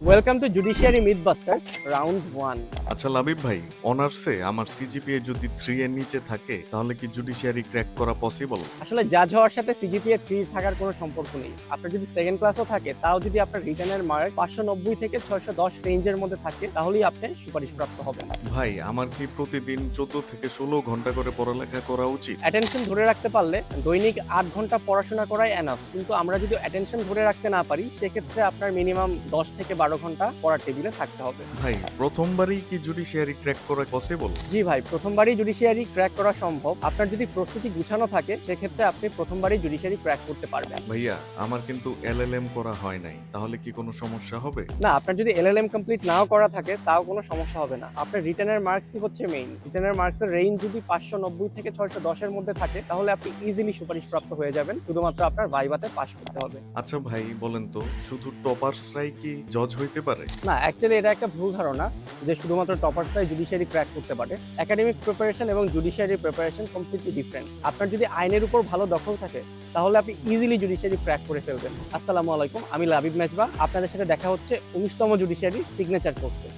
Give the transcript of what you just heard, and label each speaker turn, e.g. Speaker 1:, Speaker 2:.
Speaker 1: Welcome to judiciary mythbusters round 1।
Speaker 2: আচ্ছা লাবিব ভাই, অনার্সে আমার সিজিপিএ যদি 3 এর নিচে থাকে তাহলে কি জুডিশিয়ারি ক্র্যাক করা পসিবল?
Speaker 1: আসলে জাজ হওয়ার সাথে সিজিপিএ 3 থাকার কোনো সম্পর্ক নেই। আপনার যদি সেকেন্ড ক্লাসও থাকে, তাও যদি আপনার রিটেনের মার্ক 590 থেকে 610 রেঞ্জের মধ্যে থাকে, তাহলেই আপনি সুপারিশপ্রাপ্ত হবেন।
Speaker 2: ভাই, আমার কি প্রতিদিন 14 থেকে 16 ঘন্টা করে পড়ালেখা করা উচিত?
Speaker 1: অ্যাটেনশন ধরে রাখতে পারলে দৈনিক 8 ঘন্টা পড়াশোনা করাই এনাফ। কিন্তু আমরা যদি অ্যাটেনশন ধরে রাখতে না পারি, সেক্ষেত্রে আপনার মিনিমাম 10 থেকে 12 ঘন্টা পড়ার টেবিলে থাকতে হবে।
Speaker 2: ভাই, প্রথমবারই কি জুডিশিয়ারি ক্র্যাক করা পসিবল?
Speaker 1: জি ভাই, প্রথমবারই জুডিশিয়ারি ক্র্যাক করা সম্ভব। আপনার যদি প্রস্তুতি গুছানো থাকে, সেক্ষেত্রে আপনি প্রথমবারই জুডিশিয়ারি ক্র্যাক করতে পারবেন।
Speaker 2: ভাইয়া, আমার কিন্তু এলএলএম করা হয় নাই, তাহলে কি কোনো সমস্যা হবে?
Speaker 1: না, আপনার যদি এলএলএম কমপ্লিট নাও করা থাকে, তাও কোনো সমস্যা হবে না। আপনার রিটেনের মার্কসই হচ্ছে মেইন। রিটেনের মার্কসের রেঞ্জ যদি 590 থেকে 610 এর মধ্যে থাকে, তাহলে আপনি ইজিলি সুপারিশপ্রাপ্ত হয়ে যাবেন। শুধুমাত্র আপনার ভাইভাতে পাস করতে হবে।
Speaker 2: আচ্ছা ভাই, বলেন তো, শুধু টপার্সরাই কি জজ হইতে পারে?
Speaker 1: না, অ্যাকচুয়ালি এটা একটা ভুল ধারণা যে শুধুমাত্র টপার্সরাই জুডিশিয়ারি ক্র্যাক করতে পারে। একাডেমিক প্রিপারেশন এবং জুডিশিয়ারি প্রিপারেশন কমপ্লিটলি ডিফারেন্ট। আপনার যদি আইনের উপর ভালো দখল থাকে, তাহলে আপনি ইজিলি জুডিশিয়ারি ক্র্যাক করে ফেলবেন। আসসালামু আলাইকুম, আমি লাবিব মেজবা। আপনাদের সাথে দেখা হচ্ছে 19তম জুডিশিয়ারি সিগনেচার কোর্সে।